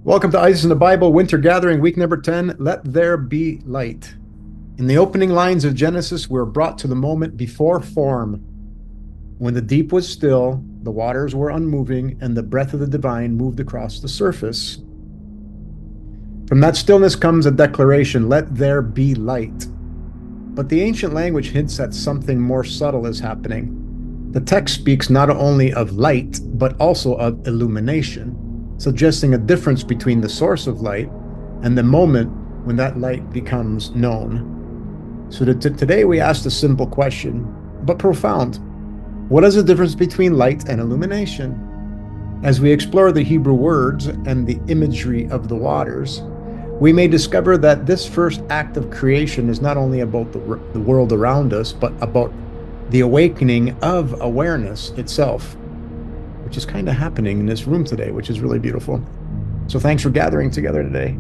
Welcome to Isis in the Bible Winter Gathering, week number 10. Let there be light. In the opening lines of Genesis, we're brought to the moment before form. When the deep was still, the waters were unmoving, and the breath of the divine moved across the surface. From that stillness comes a declaration, let there be light. But the ancient language hints at something more subtle is happening. The text speaks not only of light, but also of illumination, suggesting a difference between the source of light and the moment when that light becomes known. So today we asked a simple question, but profound. What is the difference between light and illumination? As we explore the Hebrew words and the imagery of the waters, we may discover that this first act of creation is not only about the world around us, but about the awakening of awareness itself, which is kind of happening in this room today, which is really beautiful. So thanks for gathering together today.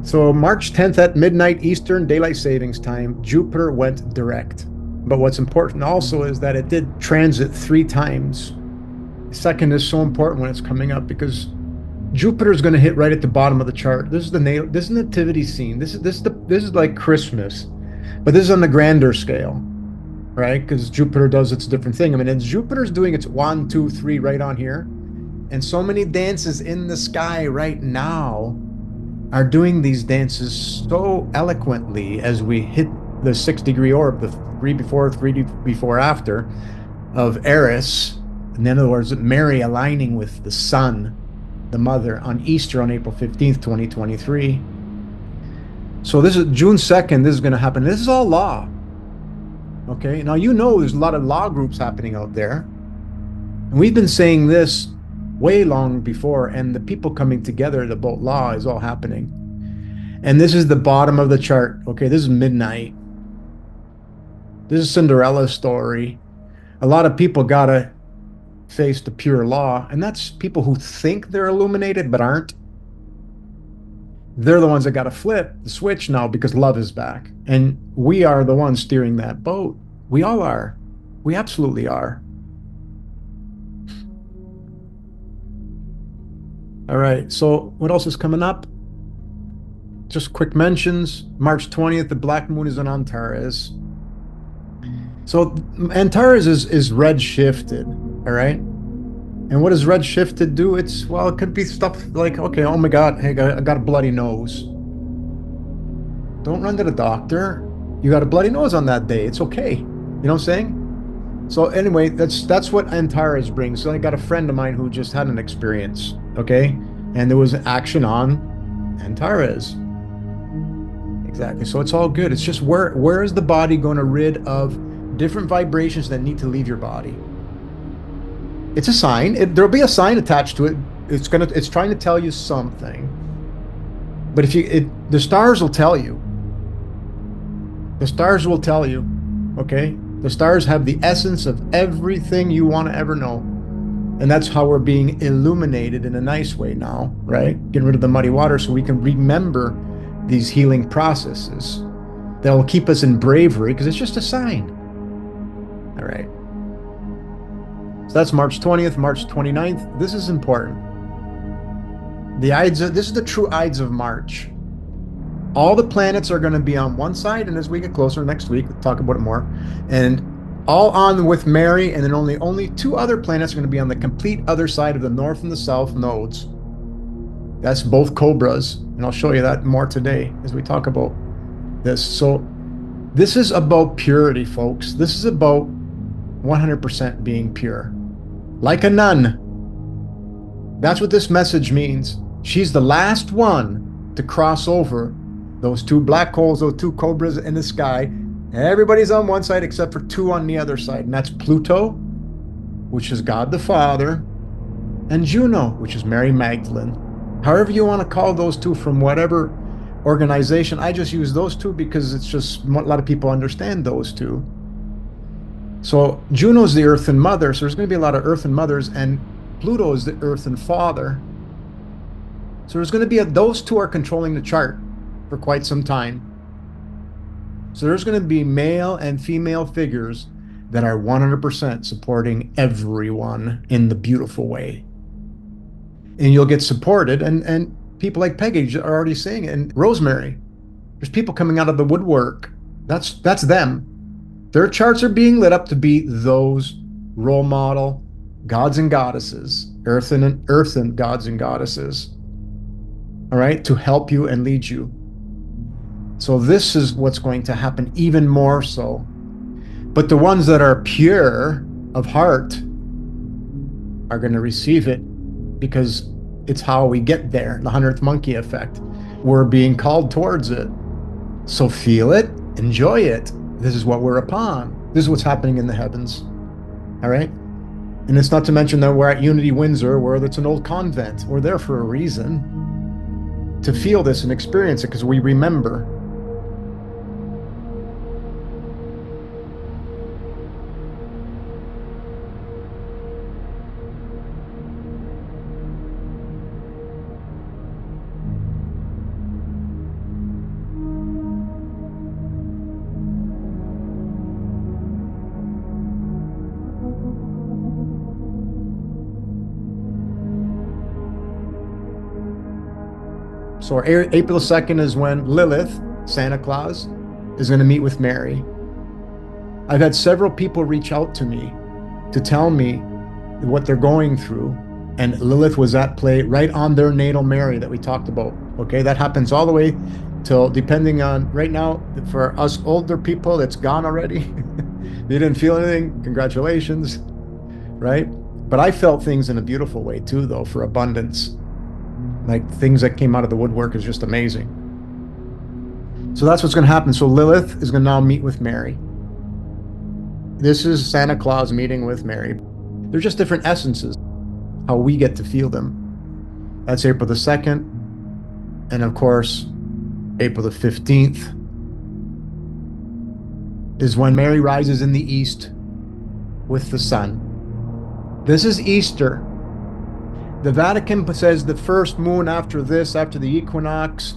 So March 10th at midnight Eastern Daylight Savings Time, Jupiter went direct. But what's important also is that it did transit 3 times. Second is so important when it's coming up because Jupiter is going to hit right at the bottom of the chart. This is the nativity scene. This is like Christmas, but this is on the grander scale, right? Because Jupiter does its different thing. I mean, and Jupiter's doing its 1, 2, 3 right on here, and so many dances in the sky right now are doing these dances so eloquently as we hit the 6-degree orb, the 3 before after of Eris. In other words, Mary aligning with the sun, the mother, on Easter on April 15th, 2023. So this is June 2nd, this is going to happen. This is all law. Okay, now there's a lot of law groups happening out there. And we've been saying this way long before, and the people coming together about law is all happening. And this is the bottom of the chart. Okay, this is midnight. This is Cinderella's story. A lot of people gotta face the pure law, and that's people who think they're illuminated but aren't. They're the ones that gotta flip the switch now because love is back. And we are the ones steering that boat. We all are. We absolutely are. All right, so what else is coming up? Just quick mentions. March 20th, the black moon is on Antares. So Antares is red shifted, all right? And what does red shifted do? It could be stuff like, okay, oh my God, hey, I got a bloody nose. Don't run to the doctor. You got a bloody nose on that day. It's okay. You know what I'm saying? So anyway, that's what Antares brings. So I got a friend of mine who just had an experience, okay? And there was action on Antares. Exactly. So it's all good. It's just where is the body going to rid of different vibrations that need to leave your body? It's a sign. There'll be a sign attached to it. It's trying to tell you something. But the stars will tell you. The stars will tell you, okay? The stars have the essence of everything you want to ever know. And that's how we're being illuminated in a nice way now, right? Getting rid of the muddy water so we can remember these healing processes that'll keep us in bravery because it's just a sign. All right. So that's March 20th, March 29th. This is important. This is the true Ides of March. All the planets are going to be on one side, and as we get closer next week, we'll talk about it more. And all on with Mary, and then only 2 other planets are going to be on the complete other side of the north and the south nodes. That's both cobras, and I'll show you that more today as we talk about this. So this is about purity, folks. This is about 100% being pure. Like a nun. That's what this message means. She's the last one to cross over those 2 black holes, those 2 cobras in the sky. Everybody's on one side except for 2 on the other side, and that's Pluto which is God the Father, and Juno, which is Mary Magdalene. However you want to call those two from whatever organization, I just use those two because it's just a lot of people understand those two. So Juno's the earthen mother, so there's going to be a lot of earthen mothers, and Pluto is the earthen father. So there's going to be those two are controlling the chart for quite some time. So there's going to be male and female figures that are 100% supporting everyone in the beautiful way. And you'll get supported, and people like Peggy are already saying it, and Rosemary. There's people coming out of the woodwork. That's them. Their charts are being lit up to be those role model gods and goddesses, earthen gods and goddesses. All right, to help you and lead you. So this is what's going to happen even more so. But the ones that are pure of heart are going to receive it because it's how we get there, the 100th monkey effect. We're being called towards it. So feel it, enjoy it. This is what we're upon. This is what's happening in the heavens. All right? And it's not to mention that we're at Unity Windsor, where it's an old convent. We're there for a reason, to feel this and experience it, because we remember. So April 2nd is when Lilith, Santa Claus, is going to meet with Mary. I've had several people reach out to me to tell me what they're going through. And Lilith was at play right on their natal Mary that we talked about. Okay, that happens all the way till, depending on, right now, for us older people, it's gone already. They didn't feel anything, congratulations, right? But I felt things in a beautiful way too, though, for abundance. Like things that came out of the woodwork is just amazing. So that's what's going to happen. So Lilith is going to now meet with Mary. This is Santa Claus meeting with Mary. They're just different essences, how we get to feel them. That's April the 2nd. And of course, April the 15th is when Mary rises in the east with the sun. This is Easter. The Vatican says the first moon after this, after the equinox,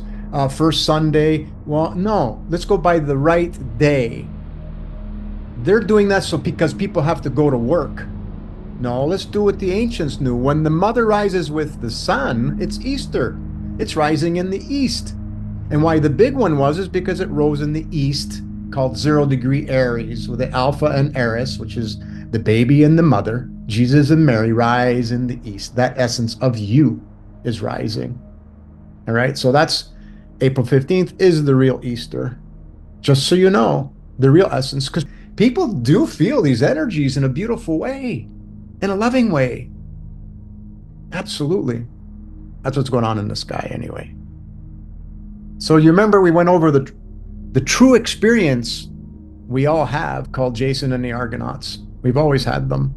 first Sunday. Well, no, let's go by the right day. They're doing that because people have to go to work. No, let's do what the ancients knew. When the mother rises with the sun, it's Easter. It's rising in the east. And why the big one is because it rose in the east, called 0 degree Aries, with the Alpha and Eris, which is the baby and the mother. Jesus and Mary rise in the east. That essence of you is rising. All right, so that's April 15th is the real Easter. Just so you know, the real essence, because people do feel these energies in a beautiful way, in a loving way. Absolutely. That's what's going on in the sky anyway. So you remember we went over the true experience we all have called Jason and the Argonauts. We've always had them.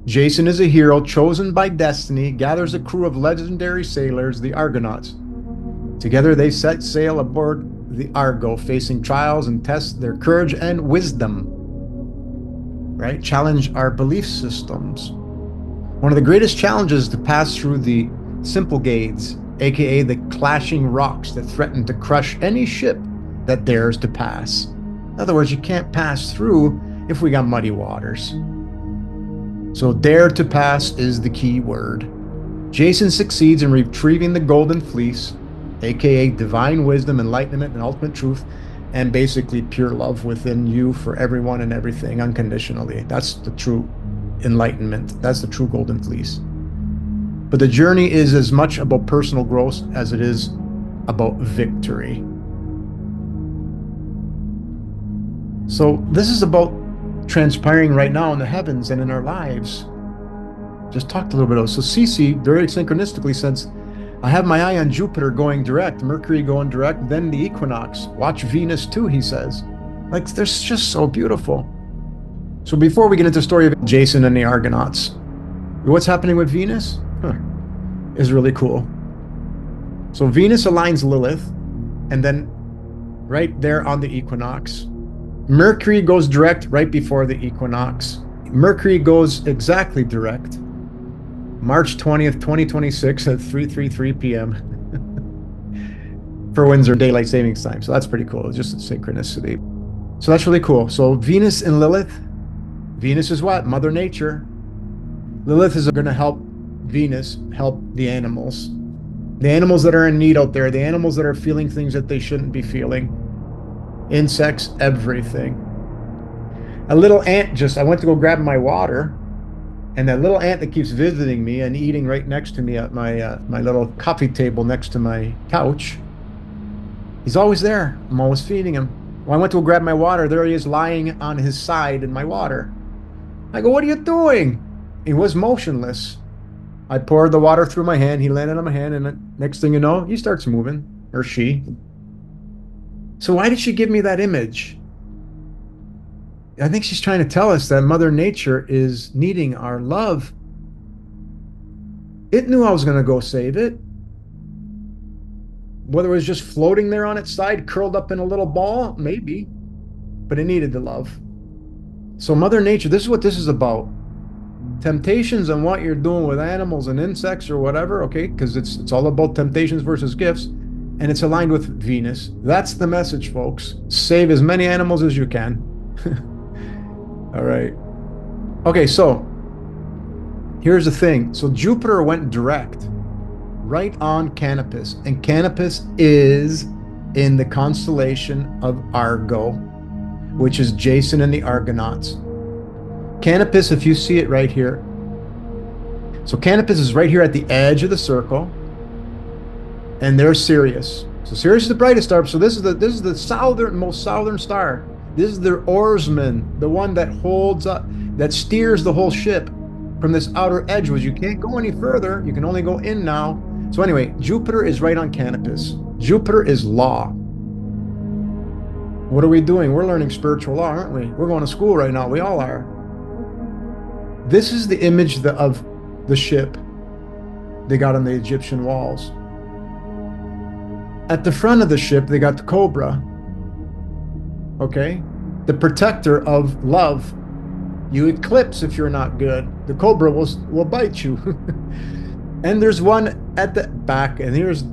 Jason is a hero chosen by destiny, gathers a crew of legendary sailors, the Argonauts. Together they set sail aboard the Argo, facing trials and test their courage and wisdom. Right? Challenge our belief systems. One of the greatest challenges is to pass through the simple gates, aka the clashing rocks that threaten to crush any ship that dares to pass. In other words, you can't pass through if we got muddy waters. So dare to pass is the key word. Jason succeeds in retrieving the golden fleece, aka divine wisdom, enlightenment, and ultimate truth, and basically pure love within you for everyone and everything unconditionally. That's the true enlightenment. That's the true golden fleece. But the journey is as much about personal growth as it is about victory. So this is about transpiring right now in the heavens and in our lives. Just talked a little bit about it. So Cece very synchronistically says, I have my eye on Jupiter going direct, Mercury going direct, then the equinox. Watch Venus too, he says. Like, they're just so beautiful. So before we get into the story of Jason and the Argonauts, what's happening with Venus is really cool. So Venus aligns Lilith, and then right there on the equinox, Mercury goes direct right before the equinox. Mercury goes exactly direct March 20th, 2026 at 3:33 p.m. for Windsor Daylight Savings Time. So that's pretty cool. It's just a synchronicity. So that's really cool. So Venus and Lilith. Venus is what? Mother Nature. Lilith is going to help Venus help the animals. The animals that are in need out there. The animals that are feeling things that they shouldn't be feeling. Insects, everything. A little ant I went to go grab my water, and that little ant that keeps visiting me and eating right next to me at my my little coffee table next to my couch, he's always there. I'm always feeding him. When I went to go grab my water, there he is lying on his side in my water. I go, what are you doing? He was motionless. I poured the water through my hand. He landed on my hand, and the next thing you know, he starts moving, or she. So why did she give me that image? I think she's trying to tell us that Mother Nature is needing our love. It knew I was going to go save it. Whether it was just floating there on its side, curled up in a little ball, maybe. But it needed the love. So Mother Nature, this is what this is about. Temptations and what you're doing with animals and insects or whatever, okay? Because it's all about temptations versus gifts. And it's aligned with Venus. That's the message, folks. Save as many animals as you can. All right. Okay, so here's the thing. So Jupiter went direct right on Canopus. And Canopus is in the constellation of Argo, which is Jason and the Argonauts. Canopus, if you see it right here. So Canopus is right here at the edge of the circle. And they're Sirius. So Sirius is the brightest star. So this is the most southern star. This is their oarsman, the one that holds up, that steers the whole ship from this outer edge, which you can't go any further. You can only go in now. So anyway, Jupiter is right on Canopus. Jupiter is law. What are we doing? We're learning spiritual law, aren't we? We're going to school right now. We all are. This is the image of the ship they got on the Egyptian walls. At the front of the ship, they got the cobra. Okay? The protector of love. You eclipse if you're not good. The cobra will bite you. And there's one at the back, and here's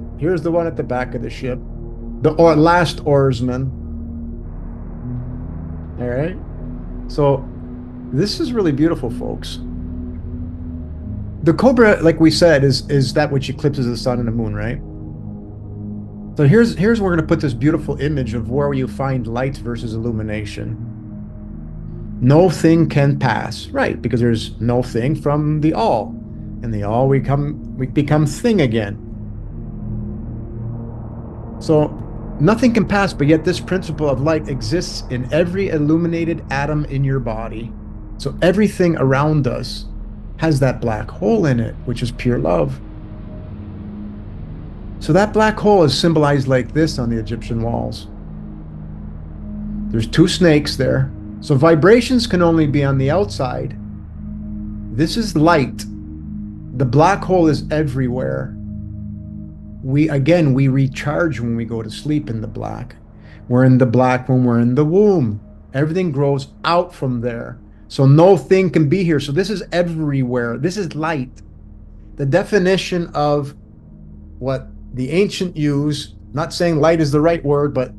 the one at the back of the ship. The last oarsman. All right? So this is really beautiful, folks. The cobra, like we said, is that which eclipses the sun and the moon, right? So here's where we're going to put this beautiful image of where you find light versus illumination. No thing can pass, right? Because there's no thing from the all. And the all, we become thing again. So nothing can pass, but yet this principle of light exists in every illuminated atom in your body. So everything around us has that black hole in it, which is pure love. So that black hole is symbolized like this on the Egyptian walls. There's two snakes there. So vibrations can only be on the outside. This is light. The black hole is everywhere. We recharge when we go to sleep in the black. We're in the black when we're in the womb. Everything grows out from there. So no thing can be here. So this is everywhere. This is light. The definition of what the ancient use, not saying light is the right word, but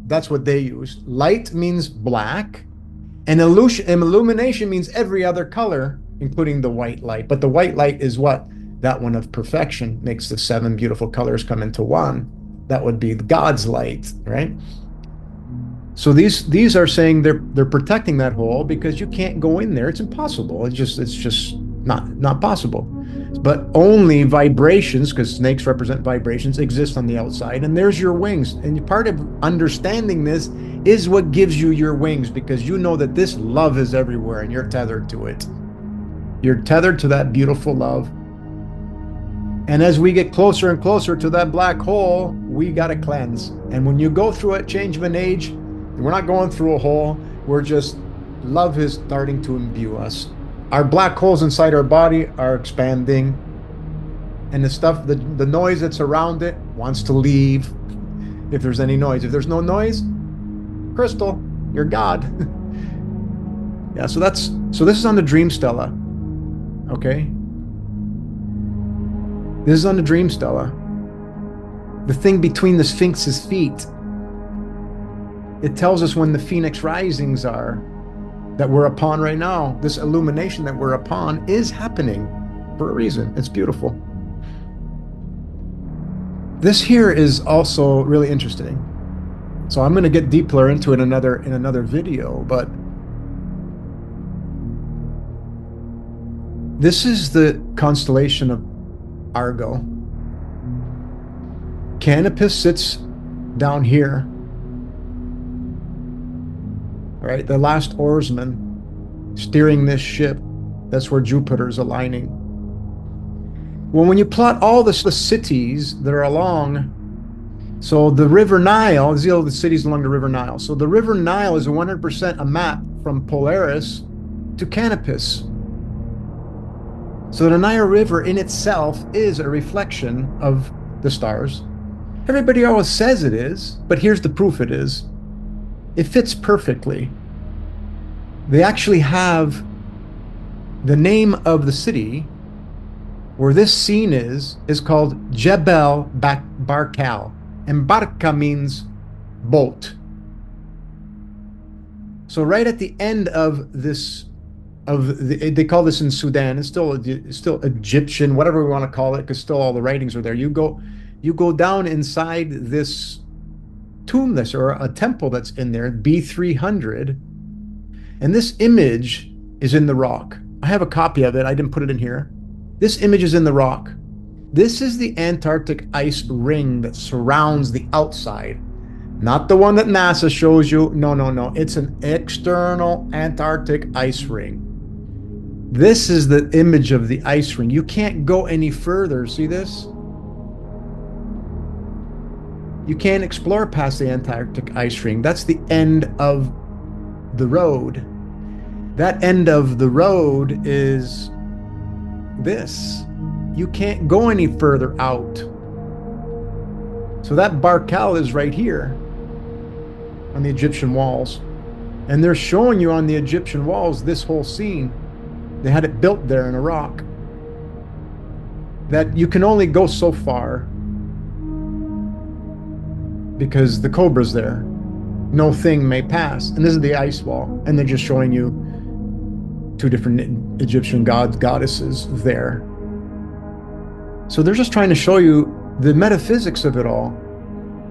that's what they use. Light means black, and illumination means every other color, including the white light. But the white light is what? That one of perfection makes the 7 beautiful colors come into one. That would be God's light, right? So these are saying they're protecting that hole because you can't go in there. It's impossible. It's just not possible. But only vibrations, because snakes represent vibrations, exist on the outside, and there's your wings. And part of understanding this is what gives you your wings, because you know that this love is everywhere and you're tethered to it. You're tethered to that beautiful love. And as we get closer and closer to that black hole, we got to cleanse. And when you go through a change of an age, we're not going through a hole. We're just love is starting to imbue us. Our black holes inside our body are expanding, and the stuff, the noise that's around it wants to leave. If there's any noise, if there's no noise, Crystal, you're God. Yeah, so this is on the dream stella. Okay. This is on the dream stella. The thing between the Sphinx's feet. It tells us when the Phoenix risings are that we're upon right now. This illumination that we're upon is happening for a reason. It's beautiful. This here is also really interesting. So I'm going to get deeper into it in another video, but this is the constellation of Argo. Canopus sits down here. All right, the last oarsman steering this ship. That's where Jupiter's aligning. Well, when you plot all the cities that are along, so the River Nile, these are the cities along the River Nile. So the River Nile is 100% a map from Polaris to Canopus. So the Nile River in itself is a reflection of the stars. Everybody always says it is, but here's the proof it is. It fits perfectly. They actually have the name of the city where this scene is called Jebel Barkal. And Barka means boat. So right at the end of this, they call this in Sudan, it's still Egyptian, whatever we want to call it, because still all the writings are there. You go down inside this tomb, or a temple that's in there, B300, and this image is in the rock. I have a copy of it. I didn't put it in here. This image is in the rock. This is the Antarctic ice ring that surrounds the outside, not the one that NASA shows you. No. It's an external Antarctic ice ring. This is the image of the ice ring. You can't go any further. See this? You can't explore past the Antarctic ice ring. That's the end of the road. That end of the road is this. You can't go any further out. So that Barkal is right here on the Egyptian walls. And they're showing you on the Egyptian walls this whole scene. They had it built there in a rock. That you can only go so far because the cobra's there. No thing may pass. And this is the ice wall. And they're just showing you two different Egyptian gods, goddesses there. So they're just trying to show you the metaphysics of it all.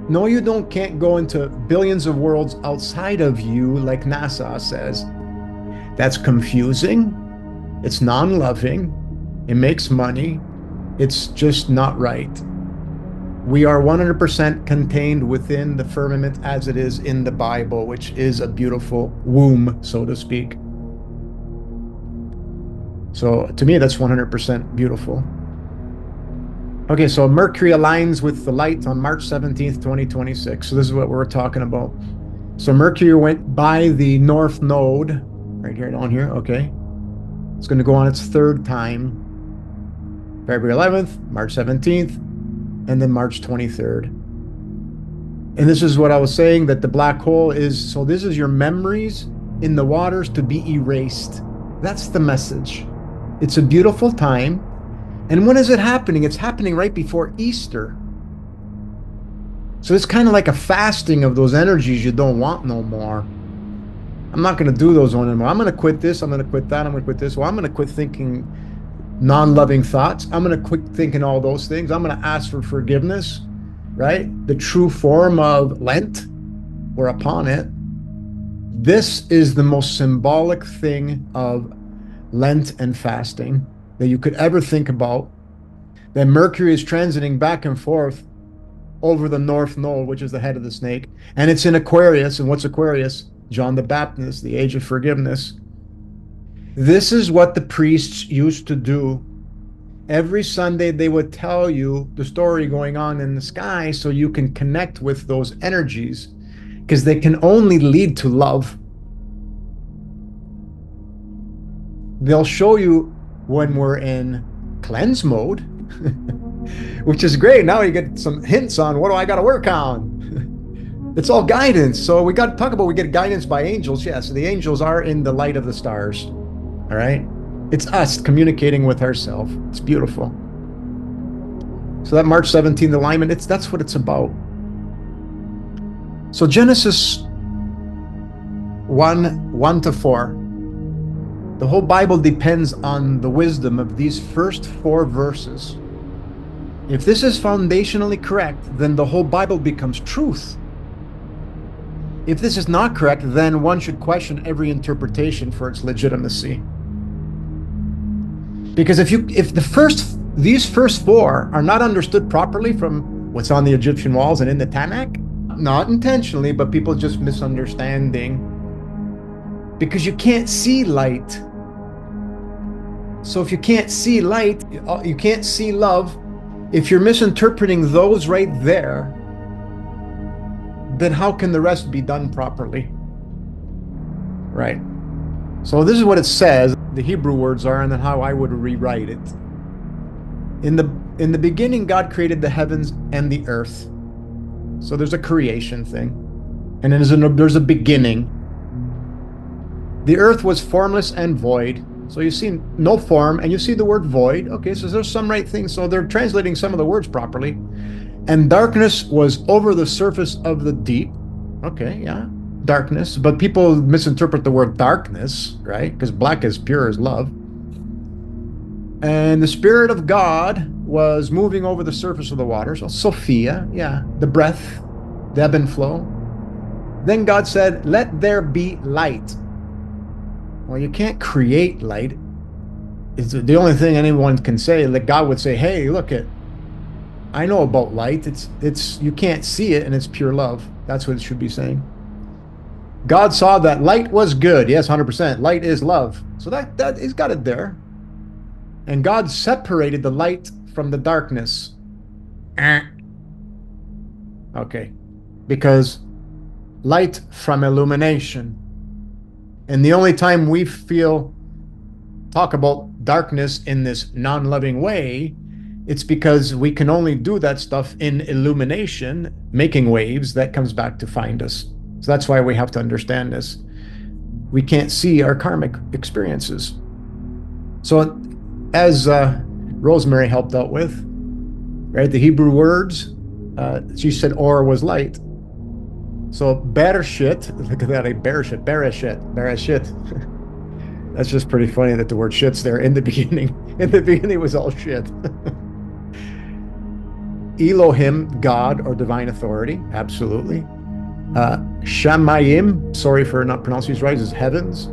No, you can't go into billions of worlds outside of you like NASA says. That's confusing. It's non-loving. It makes money. It's just not right. We are 100% contained within the firmament as it is in the Bible, which is a beautiful womb, so to speak. So to me, that's 100% beautiful. Okay, so Mercury aligns with the light on March 17th, 2026. So this is what we're talking about. So Mercury went by the North Node, right here, down here, okay. It's going to go on its third time, February 11th, March 17th, and then March 23rd. And this is what I was saying, that the black hole is, so this is your memories in the waters to be erased. That's the message. It's a beautiful time. And when is it happening? It's happening right before Easter. So it's kind of like a fasting of those energies you don't want no more. I'm not going to do those anymore. I'm going to quit this. I'm going to quit that. I'm going to quit this. Well, I'm going to quit thinking non-loving thoughts. I'm going to quit thinking all those things. I'm going to ask for forgiveness, right? The true form of Lent. We're upon it. This is the most symbolic thing of Lent and fasting that you could ever think about. That Mercury is transiting back and forth over the North Node, which is the head of the snake. And it's in Aquarius. And what's Aquarius? John the Baptist, the age of forgiveness. This is what the priests used to do. Every Sunday, they would tell you the story going on in the sky so you can connect with those energies, because they can only lead to love. they'll show you when we're in cleanse mode, which is great. Now you get some hints on what do I got to work on. It's all guidance. So we got to talk about, we get guidance by angels. Yes, the angels are in the light of the stars. All right. It's us communicating with ourselves. It's beautiful. So that March 17th alignment, that's what it's about. So Genesis 1 to 4. The whole Bible depends on the wisdom of these first 4 verses. If this is foundationally correct, then the whole Bible becomes truth. If this is not correct, then one should question every interpretation for its legitimacy. Because if these first 4 are not understood properly from what's on the Egyptian walls and in the Tanakh, not intentionally, but people just misunderstanding, because you can't see light. So if you can't see light, you can't see love. If you're misinterpreting those right there, then how can the rest be done properly? Right. So this is what it says, the Hebrew words are, and then how I would rewrite it. In the beginning, God created the heavens and the earth. So there's a creation thing. And then there's a beginning. The earth was formless and void. So you see no form, and you see the word void. Okay, so there's some right things. So they're translating some of the words properly. And darkness was over the surface of the deep. Okay, yeah, darkness. But people misinterpret the word darkness, right? Because black is pure as love. And the Spirit of God was moving over the surface of the waters. So Sophia, yeah, the breath, the ebb and flow. Then God said, let there be light. Well, you can't create light. It's the only thing anyone can say, that God would say, hey, look I know about light. It's you can't see it, and it's pure love. That's what it should be saying. God saw that light was good. Yes, 100%. Light is love. So that he's got it there. And God separated the light from the darkness. Okay. Because light from illumination. And the only time we talk about darkness in this non-loving way, it's because we can only do that stuff in illumination, making waves, that comes back to find us. So that's why we have to understand this. We can't see our karmic experiences. So as Rosemary helped out with, right, the Hebrew words, she said or was light. So Bereshit, look at that, Bereshit. That's just pretty funny that the word shit's there in the beginning. In the beginning it was all shit. Elohim, God or divine authority, absolutely. Shamayim, sorry for not pronouncing these right, is heavens.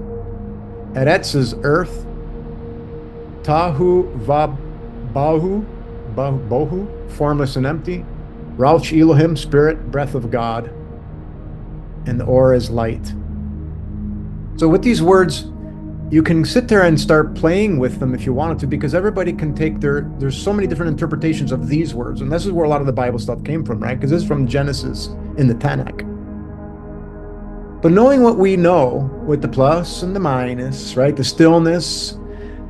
Eretz is earth. Tahu bohu, formless and empty. Rauch Elohim, spirit, breath of God. And the or is light. So with these words, you can sit there and start playing with them if you wanted to, because everybody can take there's so many different interpretations of these words. And this is where a lot of the Bible stuff came from, right? Because this is from Genesis in the Tanakh. But knowing what we know with the plus and the minus, right? The stillness,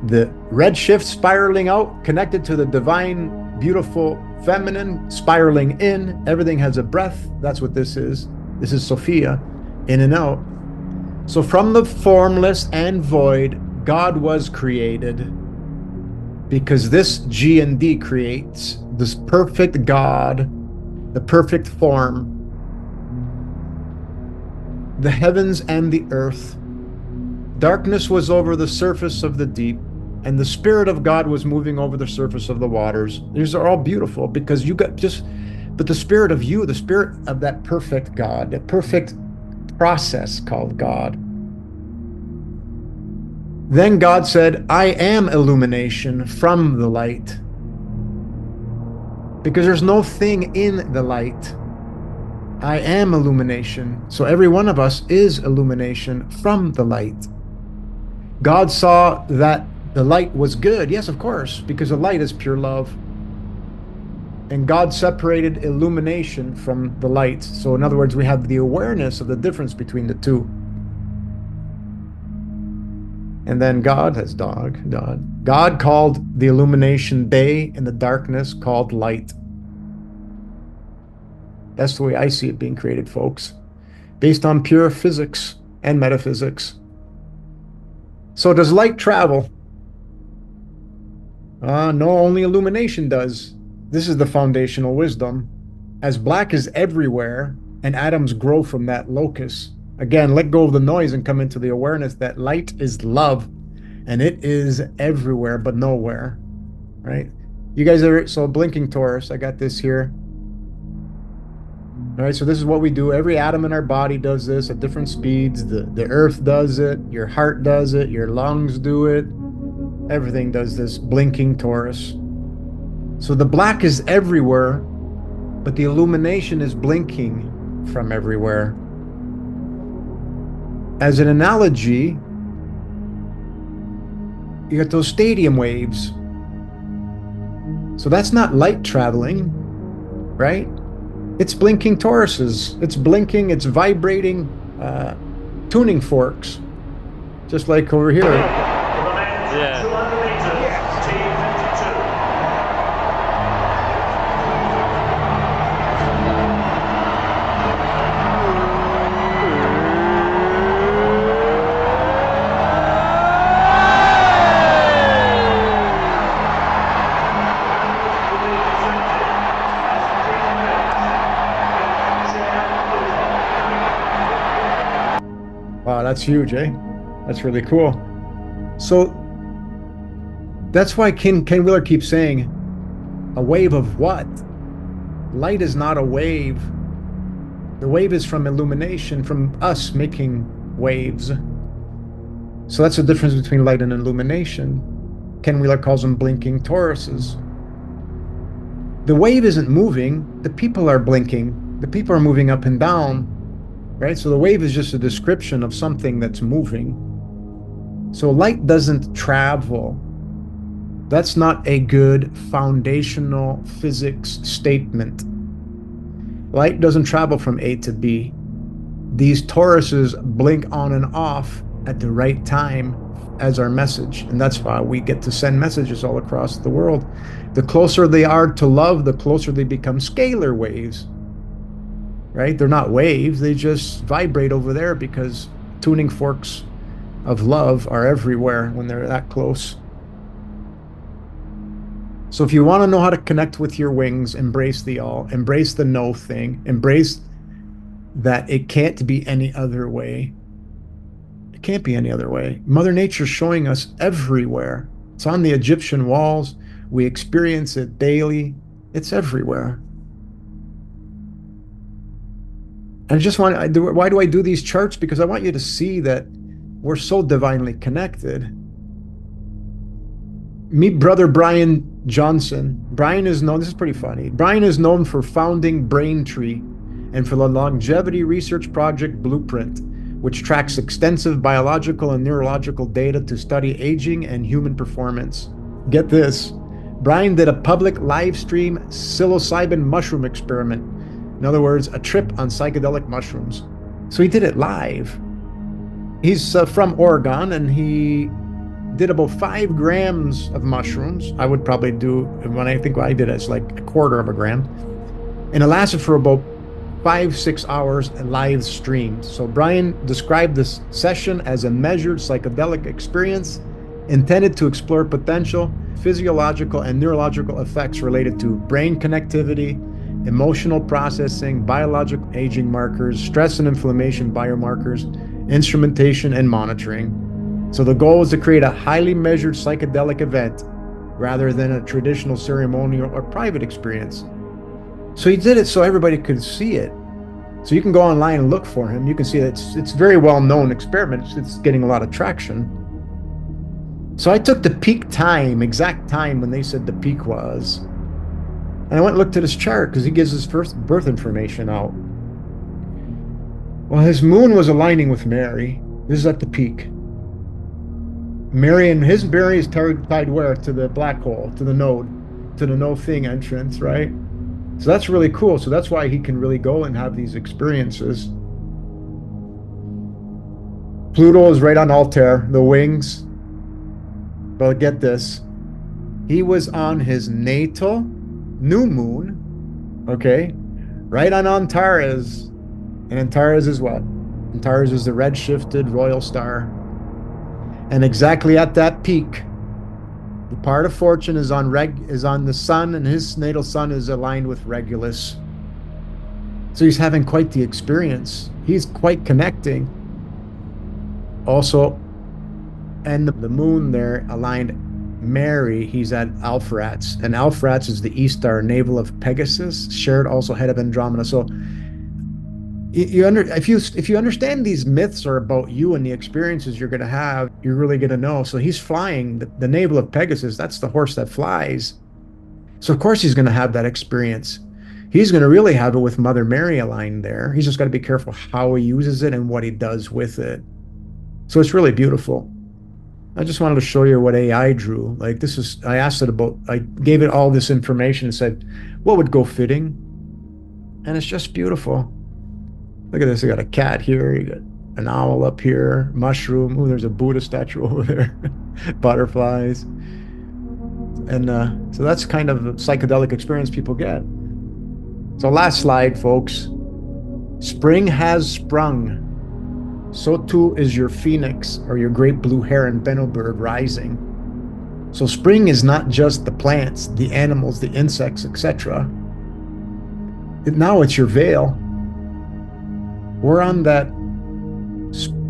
the red shift spiraling out, connected to the divine, beautiful, feminine, spiraling in. Everything has a breath. That's what this is. This is Sophia, in and out. So from the formless and void, God was created, because this G and D creates this perfect God, the perfect form, the heavens and the earth. Darkness was over the surface of the deep, and the Spirit of God was moving over the surface of the waters. These are all beautiful, because you got but the Spirit of you, the Spirit of that perfect God, that perfect process called God. Then God said, I am illumination from the light. Because there's no thing in the light. I am illumination. So every one of us is illumination from the light. God saw that the light was good. Yes, of course, because the light is pure love. And God separated illumination from the light. So in other words, we have the awareness of the difference between the two. And then God has God called the illumination day and the darkness called light. That's the way I see it being created, folks, based on pure physics and metaphysics. So does light travel? No, only illumination does. This is the foundational wisdom. As black is everywhere and atoms grow from that locus, again, let go of the noise and come into the awareness that light is love and it is everywhere but nowhere, right? You guys are, so blinking Taurus, I got this here. All right, so this is what we do. Every atom in our body does this at different speeds. The earth does it, your heart does it, your lungs do it. Everything does this, blinking Taurus. So the black is everywhere, but the illumination is blinking from everywhere. As an analogy, you got those stadium waves. So that's not light traveling, right? It's blinking Tauruses. It's blinking, it's vibrating tuning forks, just like over here. Yeah. Wow, that's huge, eh? That's really cool. So that's why Ken Wheeler keeps saying, a wave of what? Light is not a wave. The wave is from illumination, from us making waves. So that's the difference between light and illumination. Ken Wheeler calls them blinking Tauruses. The wave isn't moving, the people are blinking. The people are moving up and down, right? So the wave is just a description of something that's moving. So light doesn't travel. That's not a good foundational physics statement. Light doesn't travel from A to B. These Tauruses blink on and off at the right time as our message. And that's why we get to send messages all across the world. The closer they are to love, the closer they become scalar waves, right? They're not waves, they just vibrate over there because tuning forks of love are everywhere when they're that close. So if you want to know how to connect with your wings, embrace the all, embrace the no thing, embrace that it can't be any other way. It can't be any other way. Mother Nature's showing us everywhere. It's on the Egyptian walls. We experience it daily. It's everywhere. I just want to do, why do I do these charts? Because I want you to see that we're so divinely connected. Meet brother Brian Johnson. Brian is known, this is pretty funny. Brian is known for founding Braintree and for the longevity research project Blueprint, which tracks extensive biological and neurological data to study aging and human performance. Get this, Brian did a public live stream psilocybin mushroom experiment. In other words, a trip on psychedelic mushrooms. So he did it live. He's from Oregon, and he did about 5 grams of mushrooms. I would probably do, when I think what I did, it's like a quarter of a gram. And it lasted for about 5-6 hours and live streamed. So Brian described this session as a measured psychedelic experience intended to explore potential physiological and neurological effects related to brain connectivity, emotional processing, biological aging markers, stress and inflammation biomarkers, instrumentation, and monitoring. So the goal is to create a highly measured psychedelic event rather than a traditional ceremonial or private experience. So he did it so everybody could see it. So you can go online and look for him. You can see that it's very well-known experiment. It's getting a lot of traction. So I took the peak time, exact time when they said the peak was. And I went and looked at his chart because he gives his first birth information out. Well, his moon was aligning with Mary. This is at the peak. Mary is tied where? To the black hole, to the node, to the no thing entrance, right? So that's really cool. So that's why he can really go and have these experiences. Pluto is right on Altair, the wings. But get this, he was on his natal new moon, okay, right on Antares. And Antares is what? Antares is the red-shifted royal star. And exactly at that peak, the part of fortune is on the sun, and his natal sun is aligned with Regulus. So he's having quite the experience. He's quite connecting. Also, and the moon there aligned Mary, he's at Alpheratz. And Alpheratz is the east star, navel of Pegasus, shared also head of Andromeda. So if you understand these myths are about you and the experiences you're going to have, you're really going to know. So he's flying the navel of Pegasus. That's the horse that flies. So of course he's going to have that experience. He's going to really have it with Mother Mary aligned there. He's just got to be careful how he uses it and what he does with it. So it's really beautiful. I just wanted to show you what AI drew. Like this is, I gave it all this information and said, what would go fitting? And it's just beautiful. Look at this. You got a cat here. You got an owl up here. Mushroom. Ooh, there's a Buddha statue over there. Butterflies. And so that's kind of a psychedelic experience people get. So last slide, folks. Spring has sprung. So too is your phoenix or your great blue heron, Benno bird, rising. So spring is not just the plants, the animals, the insects, etc. Now it's your veil. We're on that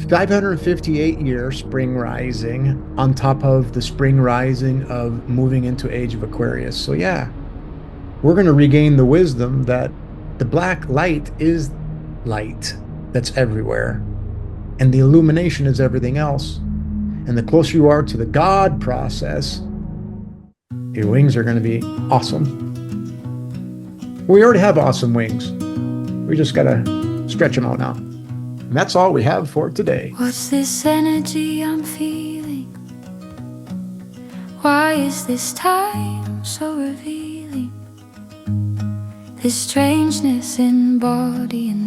558-year spring rising on top of the spring rising of moving into age of Aquarius. So yeah, we're going to regain the wisdom that the black light is light that's everywhere. And the illumination is everything else. And the closer you are to the God process, your wings are going to be awesome. We already have awesome wings. We just got to stretch them out now. And that's all we have for today. What's this energy I'm feeling? Why is this time so revealing? This strangeness in body and